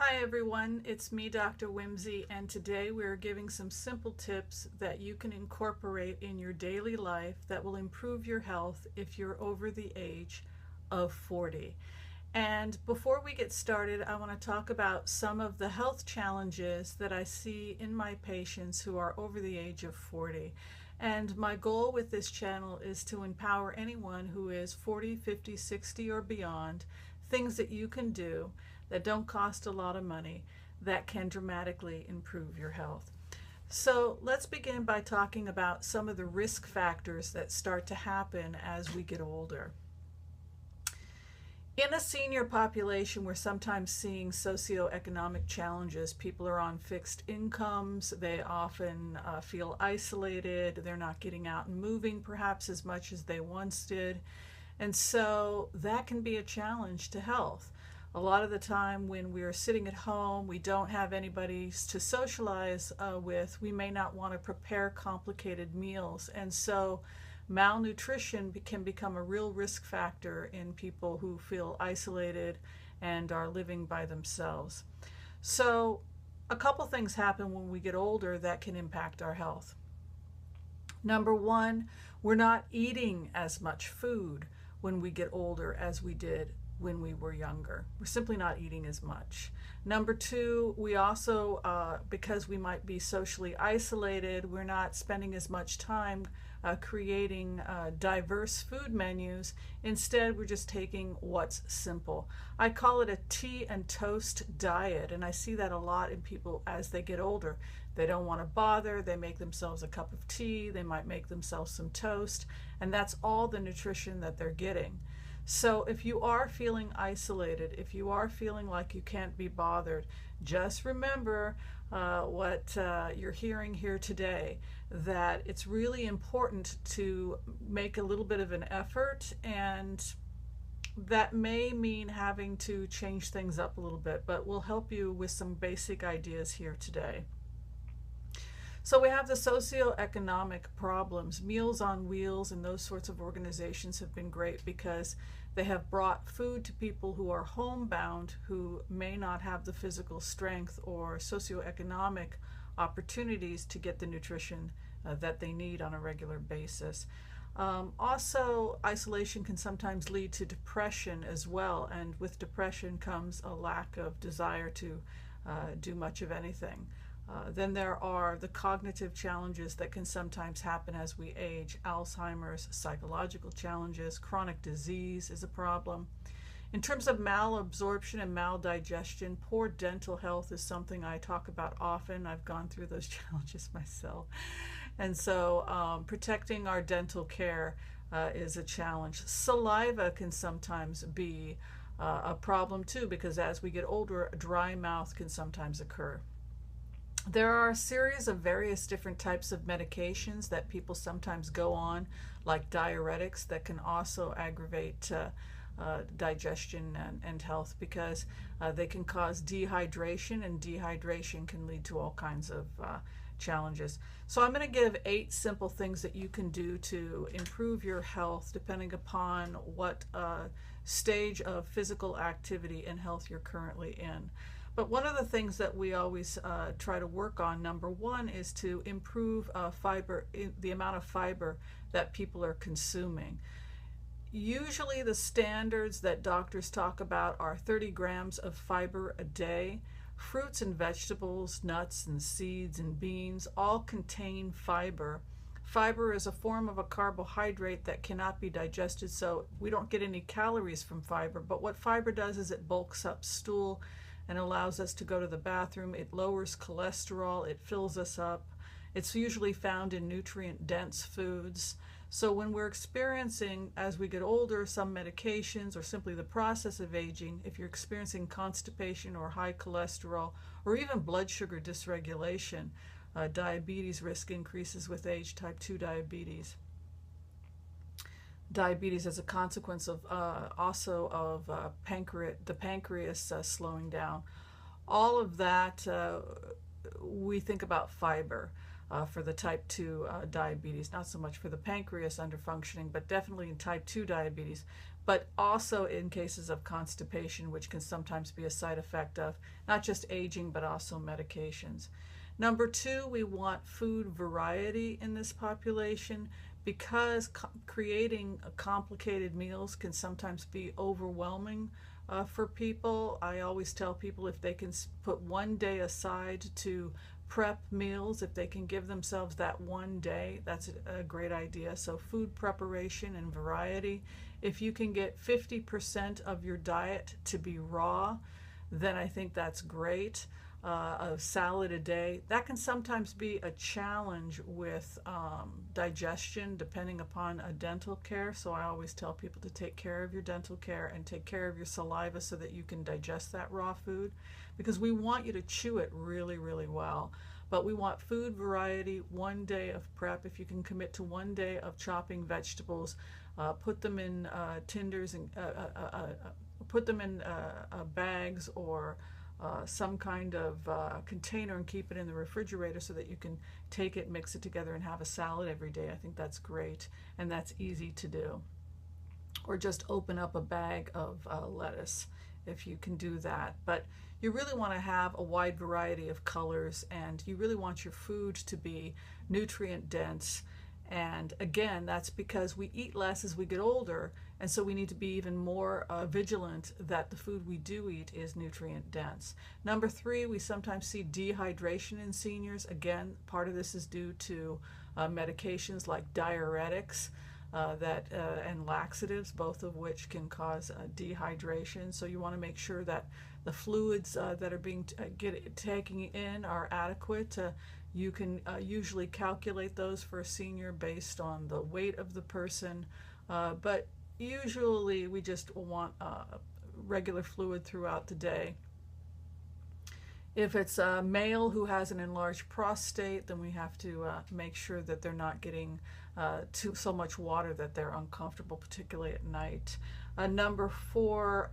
Hi everyone, it's me, Dr. Whimsy, and today we're giving some simple tips that you can incorporate in your daily life that will improve your health if you're over the age of 40. And before we get started, I want to talk about some of the health challenges that I see in my patients who are over the age of 40. And my goal with this channel is to empower anyone who is 40, 50, 60, or beyond, things that you can do that don't cost a lot of money that can dramatically improve your health. So let's begin by talking about some of the risk factors that start to happen as we get older. In a senior population, we're sometimes seeing socioeconomic challenges. People are on fixed incomes. They often feel isolated. They're not getting out and moving perhaps as much as they once did. And so that can be a challenge to health. A lot of the time when we're sitting at home, we don't have anybody to socialize with, we may not want to prepare complicated meals. And so malnutrition can become a real risk factor in people who feel isolated and are living by themselves. So a couple things happen when we get older that can impact our health. Number one, we're not eating as much food when we get older as we did when we were younger. We're simply not eating as much. Number two, we also, because we might be socially isolated, we're not spending as much time creating diverse food menus. Instead, we're just taking what's simple. I call it a tea and toast diet, and I see that a lot in people as they get older. They don't want to bother, they make themselves a cup of tea, they might make themselves some toast, and that's all the nutrition that they're getting. So if you are feeling isolated, if you are feeling like you can't be bothered, just remember what you're hearing here today, that it's really important to make a little bit of an effort, and that may mean having to change things up a little bit, but we'll help you with some basic ideas here today. So we have the socioeconomic problems. Meals on Wheels and those sorts of organizations have been great because they have brought food to people who are homebound, who may not have the physical strength or socioeconomic opportunities to get the nutrition that they need on a regular basis. Also, isolation can sometimes lead to depression as well, and with depression comes a lack of desire to do much of anything. Then there are the cognitive challenges that can sometimes happen as we age. Alzheimer's, psychological challenges, chronic disease is a problem. In terms of malabsorption and maldigestion, poor dental health is something I talk about often. I've gone through those challenges myself. And so protecting our dental care is a challenge. Saliva can sometimes be a problem too, because as we get older, dry mouth can sometimes occur. There are a series of various different types of medications that people sometimes go on, like diuretics, that can also aggravate digestion and health, because they can cause dehydration, and dehydration can lead to all kinds of challenges. So I'm going to give 8 simple things that you can do to improve your health depending upon what stage of physical activity and health you're currently in. But one of the things that we always try to work on, number one, is to improve the amount of fiber that people are consuming. Usually the standards that doctors talk about are 30 grams of fiber a day. Fruits and vegetables, nuts and seeds and beans all contain fiber. Fiber is a form of a carbohydrate that cannot be digested, so we don't get any calories from fiber. But what fiber does is it bulks up stool and allows us to go to the bathroom. It lowers cholesterol, it fills us up. It's usually found in nutrient-dense foods. So when we're experiencing, as we get older, some medications or simply the process of aging, if you're experiencing constipation or high cholesterol or even blood sugar dysregulation, diabetes risk increases with age, type 2 diabetes. Diabetes as a consequence of also of the pancreas slowing down. All of that, we think about fiber. for the type 2 diabetes, not so much for the pancreas underfunctioning, but definitely in type 2 diabetes, but also in cases of constipation, which can sometimes be a side effect of not just aging, but also medications. Number 2, we want food variety in this population because creating complicated meals can sometimes be overwhelming for people. I always tell people if they can put one day aside to prep meals, if they can give themselves that one day, that's a great idea. So food preparation and variety. If you can get 50% of your diet to be raw, then I think that's great. A salad a day. That can sometimes be a challenge with digestion depending upon a dental care. So I always tell people to take care of your dental care and take care of your saliva so that you can digest that raw food, because we want you to chew it really, really well. But we want food variety, one day of prep. If you can commit to one day of chopping vegetables, put them in tinders and put them in bags or some kind of container and keep it in the refrigerator so that you can take it, mix it together, and have a salad every day. I think that's great, and that's easy to do. Or just open up a bag of lettuce if you can do that. But you really want to have a wide variety of colors, and you really want your food to be nutrient dense. And again, that's because we eat less as we get older, and so we need to be even more vigilant that the food we do eat is nutrient dense. Number 3, we sometimes see dehydration in seniors. Again, part of this is due to medications like diuretics and laxatives, both of which can cause dehydration. So you want to make sure that the fluids that are being taken in are adequate. You can usually calculate those for a senior based on the weight of the person, but usually we just want regular fluid throughout the day. If it's a male who has an enlarged prostate, then we have to make sure that they're not getting so much water that they're uncomfortable, particularly at night. Number 4,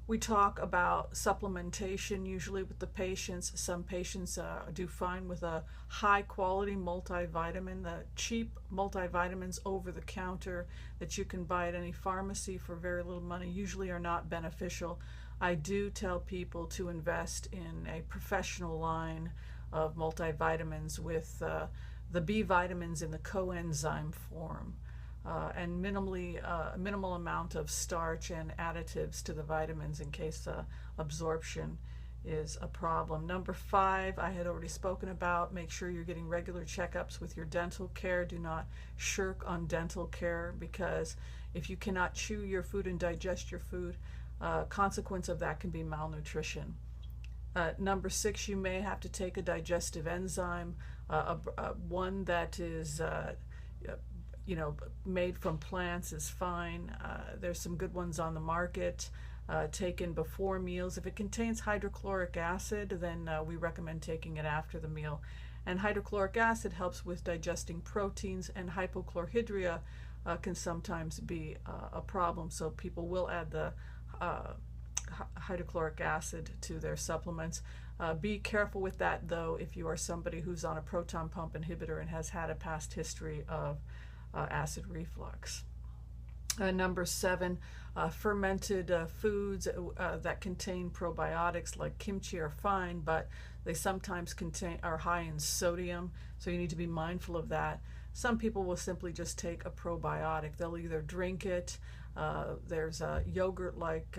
we talk about supplementation usually with the patients. Some patients do fine with a high quality multivitamin. The cheap multivitamins over the counter that you can buy at any pharmacy for very little money usually are not beneficial. I do tell people to invest in a professional line of multivitamins with the B vitamins in the coenzyme form. And minimal amount of starch and additives to the vitamins in case absorption is a problem. Number 5, I had already spoken about. Make sure you're getting regular checkups with your dental care. Do not shirk on dental care, because if you cannot chew your food and digest your food, consequence of that can be malnutrition. Number 6, you may have to take a digestive enzyme, one that is made from plants is fine. There's some good ones on the market, taken before meals. If it contains hydrochloric acid, then we recommend taking it after the meal. And hydrochloric acid helps with digesting proteins, and hypochlorhydria can sometimes be a problem. So people will add the hydrochloric acid to their supplements. Be careful with that, though, if you are somebody who's on a proton pump inhibitor and has had a past history of acid reflux. Number 7, fermented foods that contain probiotics like kimchi are fine, but they sometimes are high in sodium, so you need to be mindful of that. Some people will simply just take a probiotic. They'll either drink it, there's yogurt-like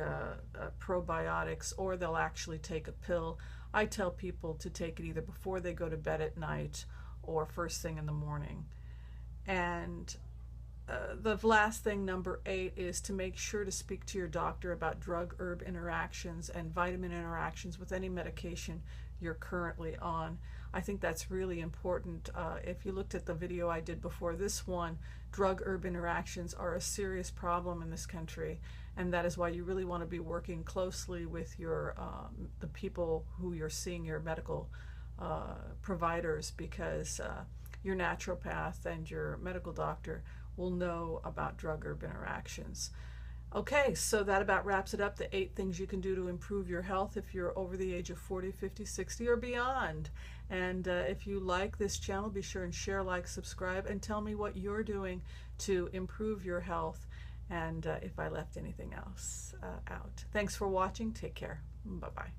probiotics, or they'll actually take a pill. I tell people to take it either before they go to bed at night or first thing in the morning. And the last thing, number 8, is to make sure to speak to your doctor about drug-herb interactions and vitamin interactions with any medication you're currently on. I think that's really important. If you looked at the video I did before this one, drug-herb interactions are a serious problem in this country, and that is why you really want to be working closely with your the people who you're seeing, your medical providers, because your naturopath and your medical doctor will know about drug-herb interactions. Okay, so that about wraps it up, the 8 things you can do to improve your health if you're over the age of 40, 50, 60, or beyond. And if you like this channel, be sure and share, like, subscribe, and tell me what you're doing to improve your health, and if I left anything else out. Thanks for watching. Take care. Bye-bye.